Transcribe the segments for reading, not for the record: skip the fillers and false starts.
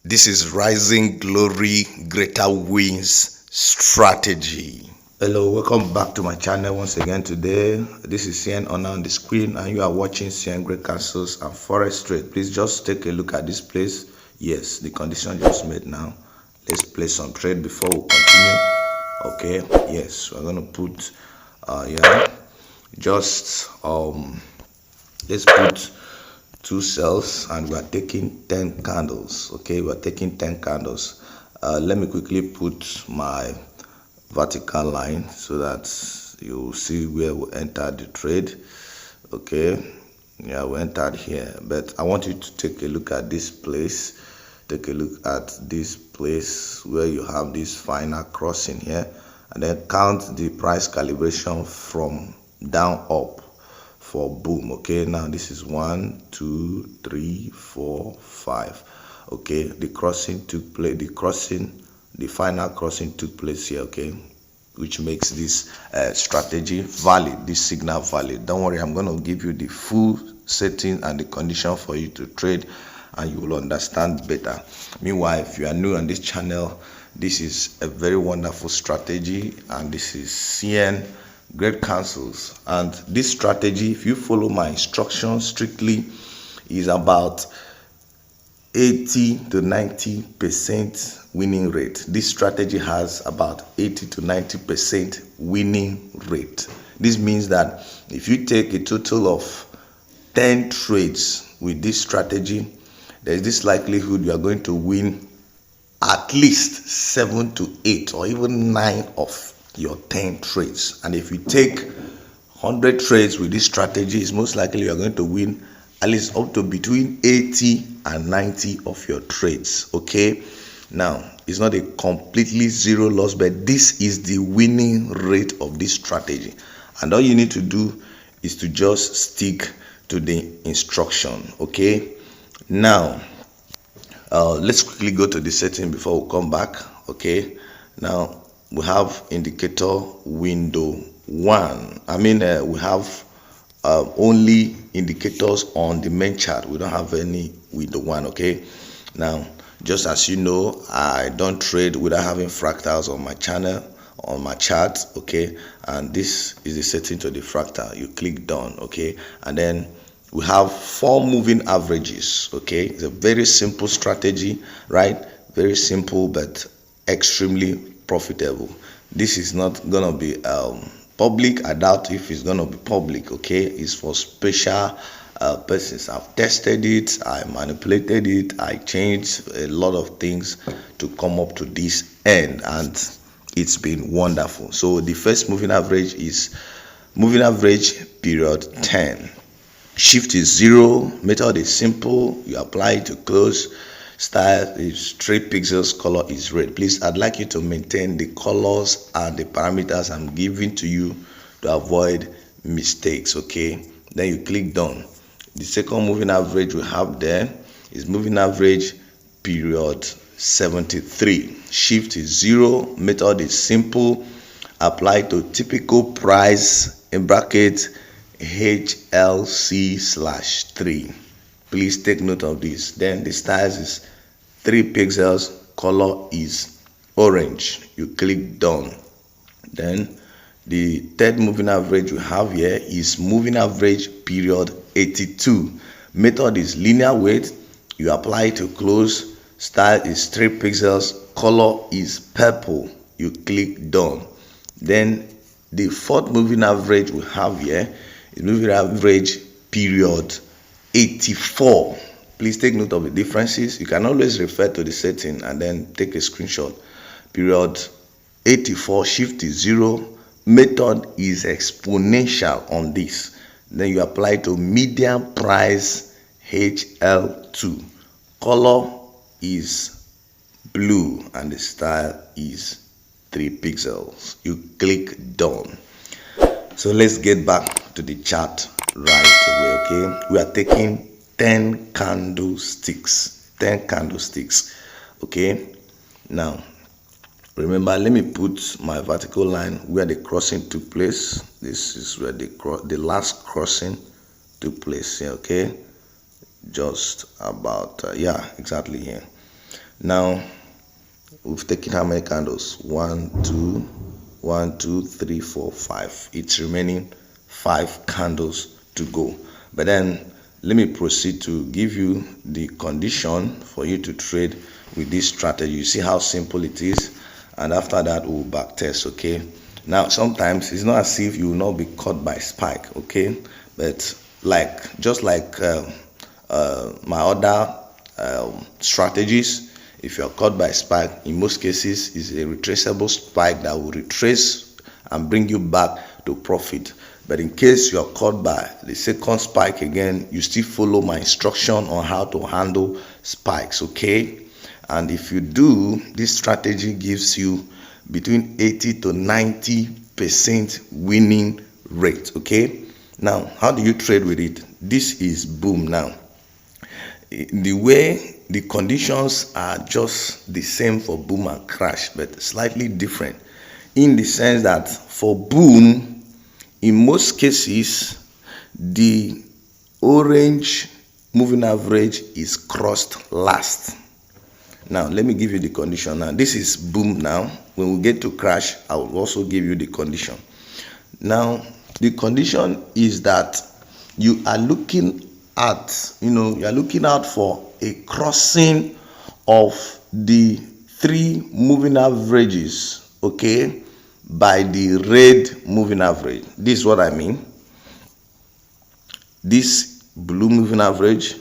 This is Rising Glory Greater Wins Strategy. Hello, welcome back to my channel once again. Today this is CN Honor on the screen and you are watching CN Great Castles and Forex Trade. Please just take a look at this place. Yes, the condition just made now. Let's play some trade before we continue. Okay, yes, we're gonna put let's put 2 cells and we are taking 10 candles. Okay, we are taking 10 candles. Let me quickly put my vertical line so that you see where we entered the trade. Okay, yeah, we entered here, but I want you to take a look at this place. Take a look at this place where you have this final crossing here, and then count the price calibration from down up for boom. Okay, now this is 1 2 3 4 5. Okay, the crossing took place, the final crossing took place here. Okay, which makes this strategy valid, this signal valid. Don't worry, I'm going to give you the full setting and the condition for you to trade, and you will understand better. Meanwhile, if you are new on this channel, this is a very wonderful strategy, and this is CN Great Castles. And this strategy, if you follow my instructions strictly, is about 80 to 90% winning rate. This strategy has about 80 to 90% winning rate. This means that if you take a total of 10 trades with this strategy, there is this likelihood you are going to win at least 7 to 8 or even 9 of your 10 trades. And if you take 100 trades with this strategy, it's most likely you are going to win at least up to between 80 and 90 of your trades. Okay, now it's not a completely zero loss, but this is the winning rate of this strategy, and all you need to do is to just stick to the instruction. Okay, now let's quickly go to the setting before we come back. Okay, now we have indicator window 1. We have only indicators on the main chart. We don't have any window 1. Okay, now just as you know, I don't trade without having fractals on my channel, on my chart. Okay, and this is the setting to the fractal. You click done. Okay, and then we have 4 moving averages. Okay, it's a very simple strategy, right? Very simple but extremely profitable. This is not gonna be public. I doubt if it's gonna be public. Okay, it's for special persons. I've tested it, I manipulated it, I changed a lot of things to come up to this end, and it's been wonderful. So the first moving average is moving average period 10. Shift is 0. Method is simple. You apply it to close. Style is 3 pixels. Color is red. Please, I'd like you to maintain the colors and the parameters I'm giving to you to avoid mistakes. Okay, then you click done. The second moving average we have there is moving average period 73. Shift is 0. Method is simple. Apply to typical price in bracket HLC/3. Please take note of this. Then the styles is 3 pixels. Color is orange. You click done. Then the third moving average we have here is moving average period 82. Method is linear weight. You apply to close. Style is 3 pixels. Color is purple. You click done. Then the fourth moving average we have here is moving average period 84. Please take note of the differences. You can always refer to the setting and then take a screenshot. Period 84, shift is 0. Method is exponential on this. Then you apply to median price HL2. Color is blue and the style is 3 pixels. You click done. So let's get back to the chart right away. Okay, we are taking 10 candlesticks. 10 candlesticks. Okay, now remember, let me put my vertical line where the crossing took place. This is where the last crossing took place here. Okay, just about exactly here. Now we've taken how many candles? 1, 2, 1, 2, 3, 4, 5. It's remaining 5 candles to go. But then let me proceed to give you the condition for you to trade with this strategy. You see how simple it is, and after that we'll back test. Okay, now sometimes it's not as if you will not be caught by spike, okay, but just like my other strategies, if you're caught by spike, in most cases is a retraceable spike that will retrace and bring you back to profit. But in case you're caught by the second spike again, you still follow my instruction on how to handle spikes, okay? And if you do, this strategy gives you between 80 to 90% winning rate, okay? Now, how do you trade with it? This is boom now. The way the conditions are just the same for boom and crash, but slightly different in the sense that for boom, in most cases, the orange moving average is crossed last. Now, let me give you the condition. Now, this is boom now. When we get to crash, I will also give you the condition. Now, the condition is that you are looking at, you are looking out for a crossing of the 3 moving averages, okay, by the red moving average. This is what I mean. This blue moving average,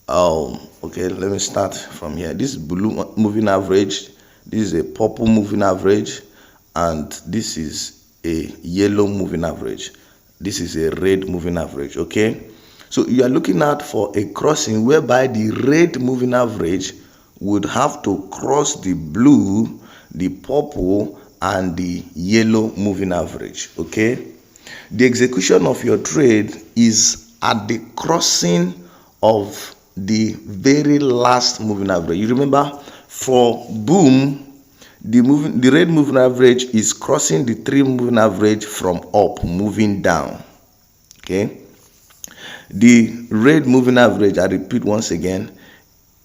okay, let me start from here. This blue moving average, this is a purple moving average, and this is a yellow moving average. This is a red moving average, okay? So you are looking out for a crossing whereby the red moving average would have to cross the blue, the purple, and the yellow moving average, okay? The execution of your trade is at the crossing of the very last moving average. You remember, for boom, the red moving average is crossing the 3 moving average from up, moving down, okay? The red moving average, I repeat once again,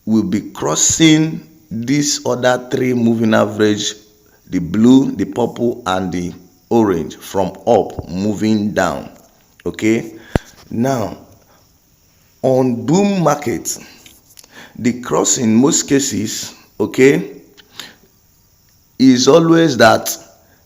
will be crossing this other 3 moving average, the blue, the purple, and the orange, from up, moving down, okay? Now, on boom markets, the cross in most cases, okay, is always that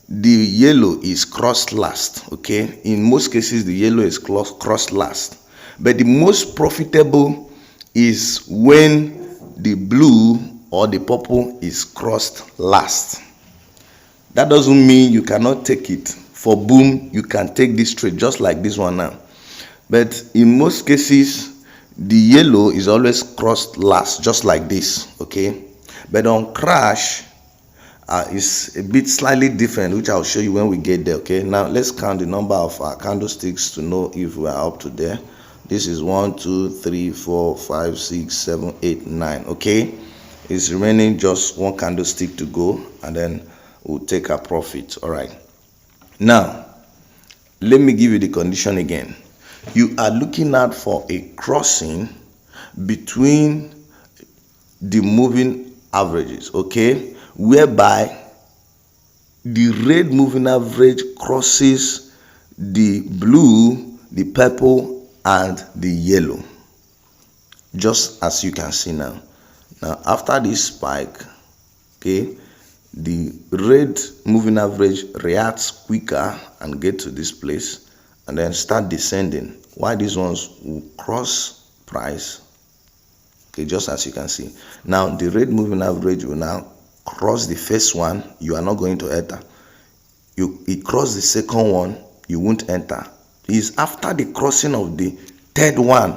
the yellow is crossed last, okay? In most cases, the yellow is crossed last. But the most profitable is when the blue or the purple is crossed last. That doesn't mean you cannot take it. For boom, you can take this trade just like this one now. But in most cases, the yellow is always crossed last, just like this, okay? But on crash, it's a bit slightly different, which I'll show you when we get there, okay? Now, let's count the number of candlesticks to know if we are up to there. This is 1, 2, 3, 4, 5, 6, 7, 8, 9, okay? It's remaining just 1 candlestick to go, and then we'll take our profit. All right. Now, let me give you the condition again. You are looking out for a crossing between the moving averages, okay, whereby the red moving average crosses the blue, the purple, and the yellow, just as you can see now. Now, after this spike, okay, the red moving average reacts quicker and get to this place and then start descending, while these ones will cross price, okay, just as you can see. Now, the red moving average will now cross the first one, you are not going to enter. It crossed the second one, you won't enter. It's after the crossing of the third one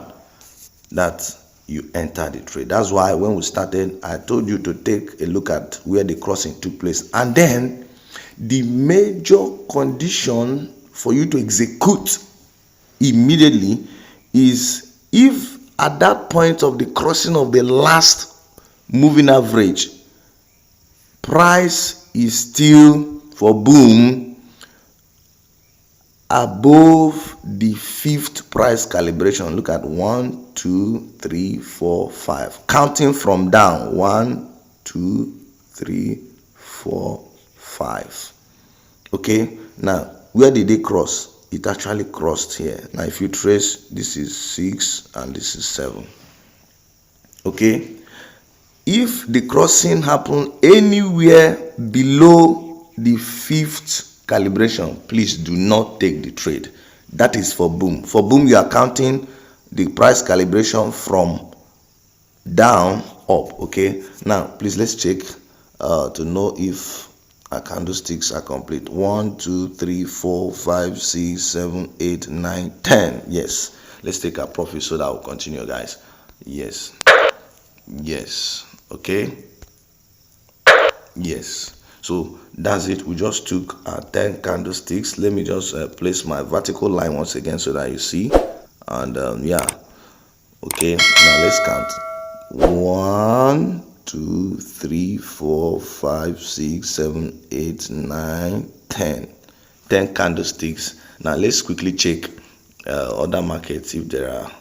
that you enter the trade. That's why when we started, I told you to take a look at where the crossing took place. And then the major condition for you to execute immediately is if at that point of the crossing of the last moving average, price is still, for boom, above the fifth price calibration. Look at 1, 2, 3, 4, 5. Counting from down. 1, 2, 3, 4, 5. Okay, now where did they cross? It actually crossed here. Now if you trace, this is 6 and this is 7. Okay, if the crossing happen anywhere below the fifth calibration, please do not take the trade. That is for boom. For boom, you are counting the price calibration from down up. Okay, now please let's check to know if our candlesticks are complete. 1, 2, 3, 4, 5, 6, 7, 8, 9, 10. Yes, let's take our profit so that we'll continue, guys. Yes, okay, yes. So that's it. We just took 10 candlesticks. Let me just place my vertical line once again so that you see. And yeah, okay, now let's count. 1, 2, 3, 4, 5, 6, 7, 8, 9, 10. 10 candlesticks. Now let's quickly check other markets if there are.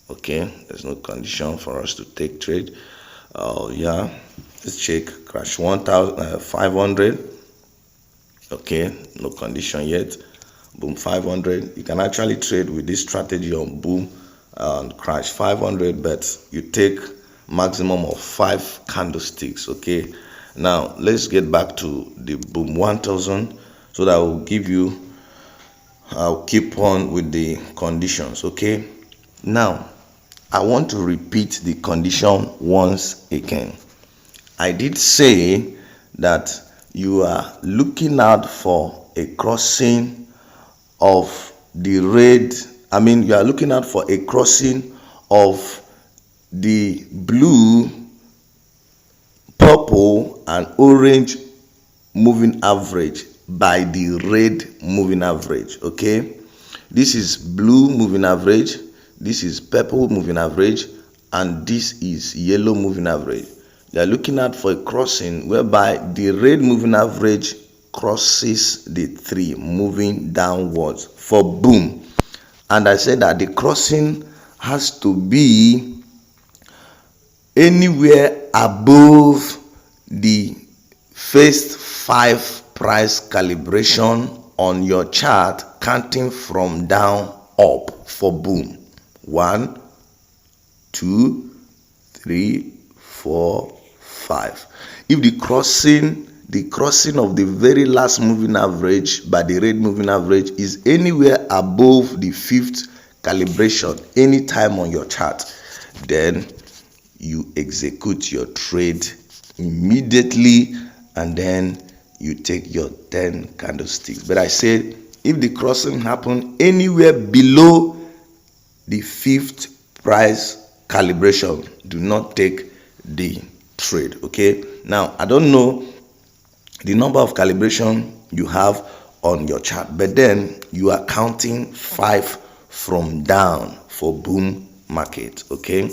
Okay, there's no condition for us to take trade. Yeah, let's check crash 1,500. Okay, no condition yet. Boom 500. You can actually trade with this strategy on boom and crash 500, but you take maximum of 5 candlesticks. Okay, now let's get back to the boom 1000 so that will give you, I'll keep on with the conditions. Okay, now I want to repeat the condition once again. I did say that you are looking out for a crossing of the red. I mean, you are looking out for a crossing of the blue, purple, and orange moving average by the red moving average. Okay, this is blue moving average, this is purple moving average, and this is yellow moving average. They are looking out for a crossing whereby the red moving average crosses the 3, moving downwards for boom. And I said that the crossing has to be anywhere above the first 5 price calibration on your chart, counting from down up for boom. 1, 2, 3, 4, 5. If the crossing of the very last moving average by the red moving average is anywhere above the 5th calibration anytime on your chart, then you execute your trade immediately and then you take your 10 candlesticks. But I said if the crossing happen anywhere below the 5th price calibration, do not take the trade. Okay, now I don't know the number of calibration you have on your chart, but then you are counting 5 from down for boom market. Okay,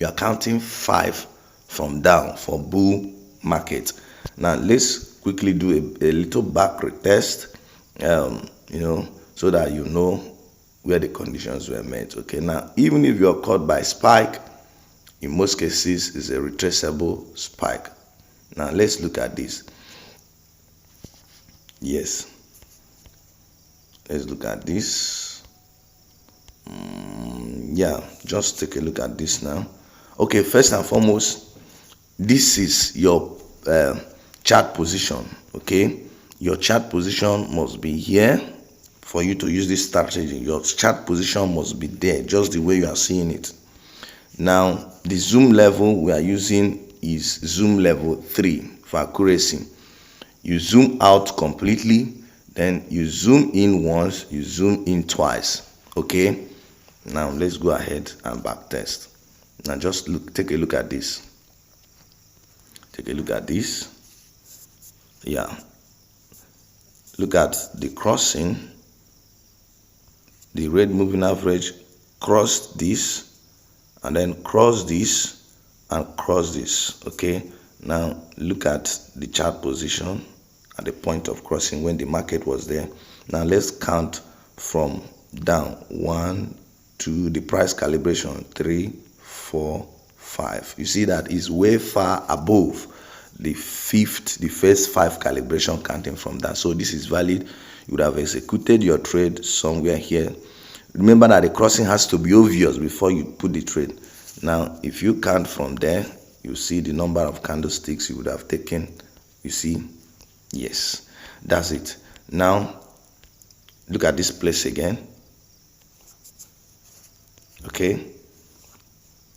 you are counting 5 from down for bull market. Now let's quickly do a little back retest, so that you know where the conditions were met. Okay, now even if you are caught by spike, in most cases is a retraceable spike. Now let's look at this. Yes, let's look at this. Yeah, just take a look at this now. Okay, first and foremost, this is your chart position. Okay, your chart position must be here for you to use this strategy. Your chart position must be there, just the way you are seeing it. Now the zoom level we are using is zoom level 3 for accuracy. You zoom out completely, then you zoom in once, you zoom in twice. Okay, now let's go ahead and back test. Now just take a look at this. Take a look at this. Yeah, look at the crossing. The red moving average crossed this and then cross this and cross this. Okay, now look at the chart position at the point of crossing when the market was there. Now let's count from down. 1, 2, the price calibration 3, 4, 5. You see that is way far above the first 5 calibration counting from that. So this is valid. You would have executed your trade somewhere here. Remember that the crossing has to be obvious before you put the trade. Now if you count from there, you see the number of candlesticks you would have taken. You see, yes, that's it. Now look at this place again. Okay,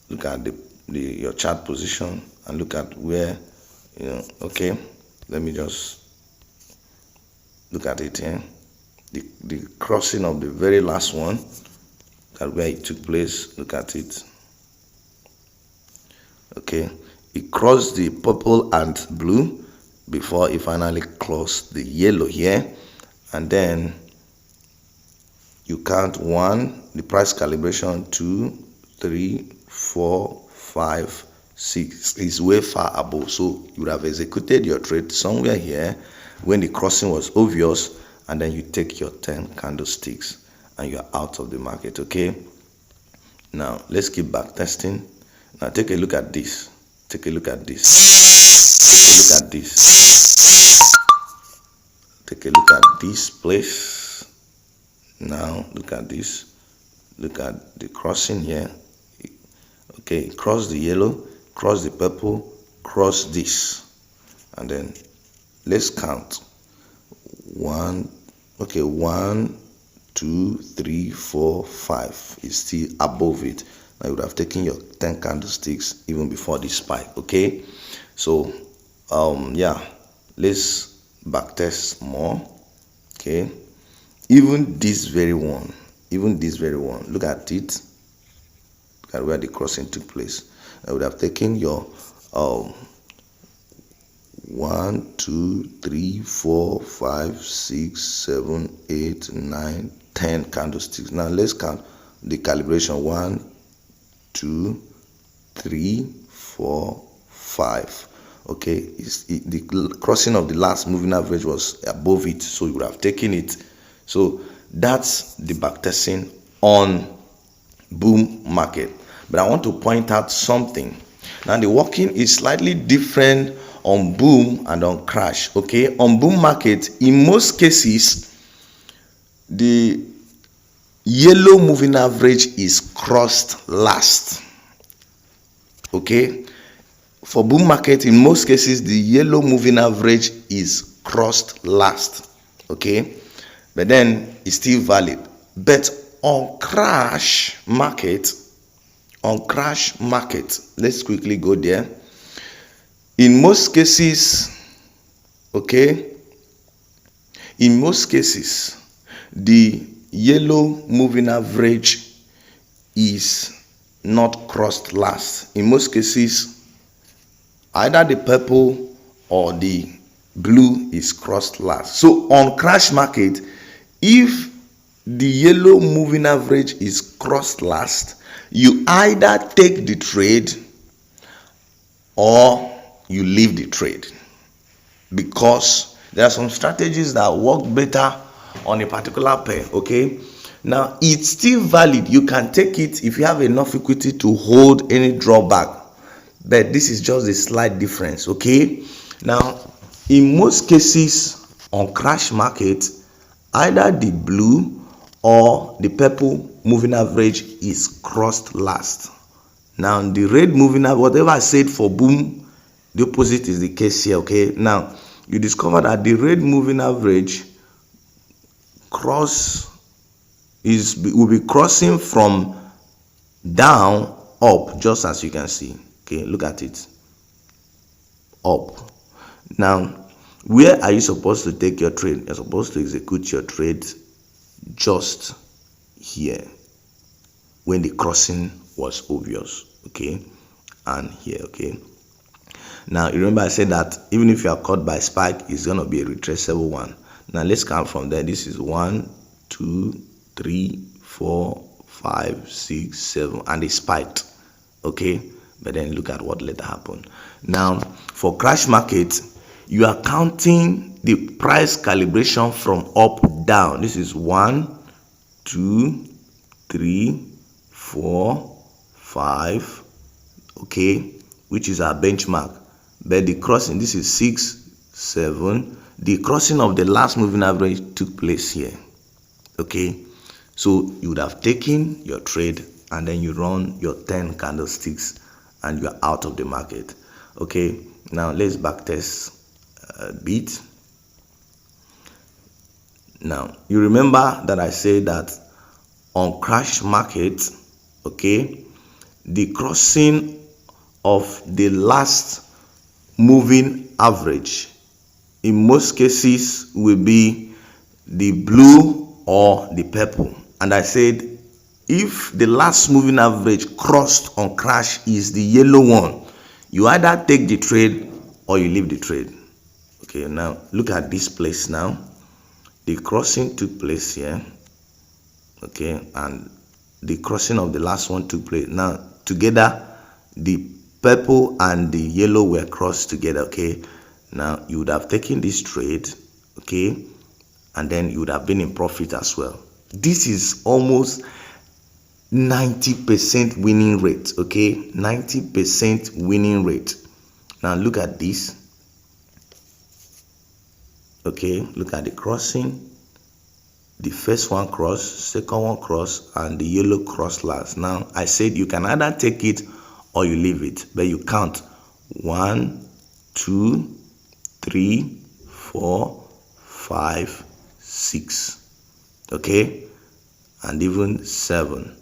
look at your chart position and look at where, okay, let me just look at it here. The crossing of the very last one, that where it took place. Look at it. Okay, it crossed the purple and blue before it finally crossed the yellow here, and then you count 1, the price calibration 2, 3, 4, 5, 6 is way far above. So you would have executed your trade somewhere here when the crossing was obvious, and then you take your 10 candlesticks and you're out of the market. Okay, now let's keep back testing. Now take a look at this. Take a look at this. Take a look at this. Take a look at this place. Now look at this. Look at the crossing here. Okay, cross the yellow, cross the purple, cross this, and then let's count. 1, okay, 1, 2, 3, 4, 5 is still above it. Now you would have taken your 10 candlesticks even before this spike. Okay, so yeah, let's backtest more. Okay, even this very one, look at it. Look at where the crossing took place. I would have taken your 1, 2, 3, 4, 5, 6, 7, 8, 9, 10 candlesticks. Now let's count the calibration. 1, 2, 3, 4, 5. Okay, the crossing of the last moving average was above it, so you would have taken it. So that's the backtesting on boom market. But I want to point out something. Now the working is slightly different on boom and on crash. Okay, on boom market, in most cases the yellow moving average is crossed last. Okay, for boom market, in most cases the yellow moving average is crossed last. Okay, but then it's still valid. But on crash market, let's quickly go there. In most cases, okay, in most cases the yellow moving average is not crossed last. In most cases, either the purple or the blue is crossed last. So on crash market, if the yellow moving average is crossed last, you either take the trade or you leave the trade, because there are some strategies that work better on a particular pair. Okay, now it's still valid. You can take it if you have enough equity to hold any drawback, but this is just a slight difference. Okay, now in most cases on crash market, either the blue or the purple moving average is crossed last. Now the red moving average, whatever I said for boom, the opposite is the case here. Okay, now you discover that the red moving average will be crossing from down up, just as you can see. Okay, look at it, up. Now where are you supposed to take your trade? You're supposed to execute your trade just here when the crossing was obvious. Okay, and here. Okay, now remember I said that even if you are caught by spike, it's going to be a retraceable one. Now let's count from there. This is 1, 2, 3, 4, 5, 6, 7, and it spiked. Okay, but then look at what later happened. Now for crash market, you are counting the price calibration from up down. This is 1, 2, 3, 4, 5, okay, which is our benchmark. But the crossing, this is 6, 7. The crossing of the last moving average took place here. Okay, so you would have taken your trade and then you run your 10 candlesticks and you are out of the market. Okay, now let's backtest a bit. Now you remember that I said that on crash market, okay, the crossing of the last moving average in most cases will be the blue or the purple. And I said if the last moving average crossed on crash is the yellow one, you either take the trade or you leave the trade. Okay, now look at this place now. The crossing took place here, okay, and the crossing of the last one took place. Now together the purple and the yellow were crossed together. Okay, now you would have taken this trade, okay, and then you would have been in profit as well. This is almost 90% winning rate. Okay, 90% winning rate. Now look at this. Okay, look at the crossing. The first one cross, second one cross, and the yellow cross last. Now I said you can either take it or you leave it, but you count 1, 2, 3, 4, 5, 6. Okay, and even 7.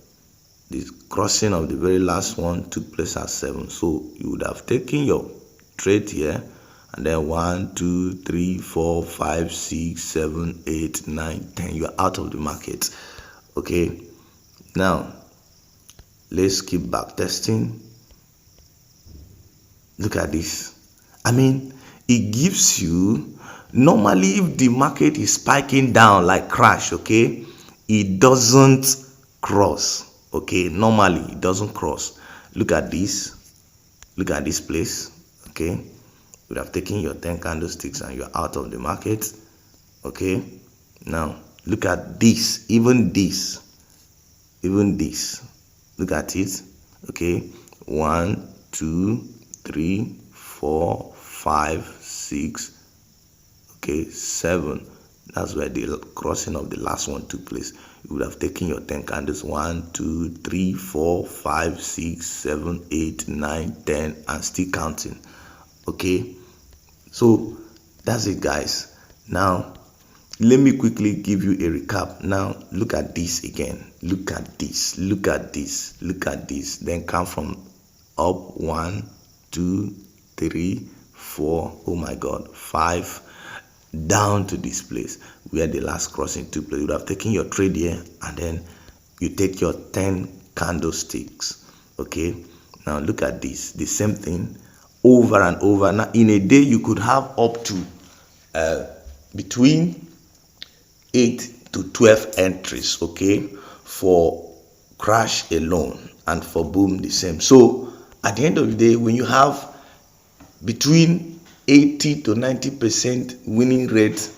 The crossing of the very last one took place at 7. So you would have taken your trade here, and then 1, 2, 3, 4, 5, 6, 7, 8, 9, 10. You are out of the market. Okay, now let's keep back testing. Look at this. I mean, it gives you, normally if the market is spiking down like crash, okay, it doesn't cross. Okay, normally it doesn't cross. Look at this. Look at this place. Okay, you would have taken your 10 candlesticks and you're out of the market. Okay, now look at this. Even this. Look at it. Okay, 1, 2, 3, 4, 5, 6. Okay, 7. That's where the crossing of the last one took place. You would have taken your 10 candles. 1, 2, 3, 4, 5, 6, 7, 8, 9, 10, and still counting. Okay, so that's it, guys. Now let me quickly give you a recap. Now look at this again. Look at this. Look at this. Look at this. Then count from up. 1, 2, 3, 4. Oh my God, 5. Down to this place where the last crossing took place. You would have taken your trade here, and then you take your 10 candlesticks. Okay, now look at this. The same thing over and over. Now in a day you could have up to between 8 to 12 entries, okay, for crash alone, and for boom the same. So at the end of the day, when you have between 80 to 90% winning rate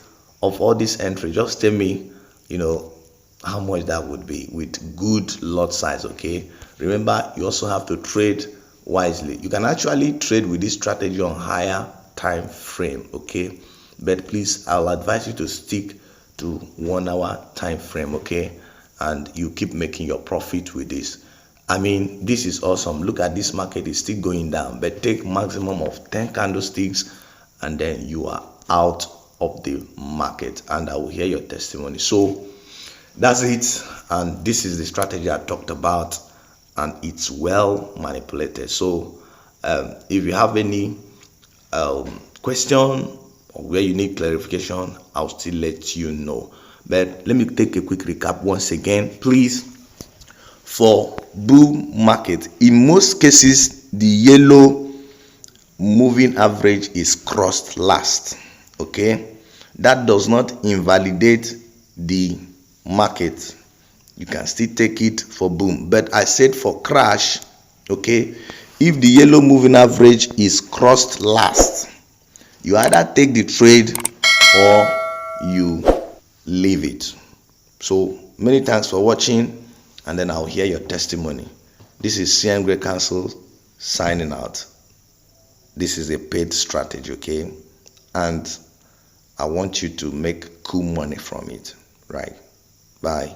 of all these entries, just tell me, how much that would be with good lot size. Okay, remember, you also have to trade wisely. You can actually trade with this strategy on higher time frame. Okay, but please, I'll advise you to stick to 1 hour time frame. Okay, and you keep making your profit with this. I mean, this is awesome. Look at this market, is still going down, but take maximum of 10 candlesticks and then you are out of the market, and I will hear your testimony. So that's it, and this is the strategy I talked about, and it's well manipulated. So if you have any question or where you need clarification, I'll still let you know. But let me take a quick recap once again. Please, for bull market, in most cases the yellow moving average is crossed last. Okay, that does not invalidate the market. You can still take it for boom. But I said for crash, okay, if the yellow moving average is crossed last, you either take the trade or you leave it. So many thanks for watching, and then I'll hear your testimony. This is CM Great Council signing out. This is a paid strategy, okay? And I want you to make cool money from it, right? Bye.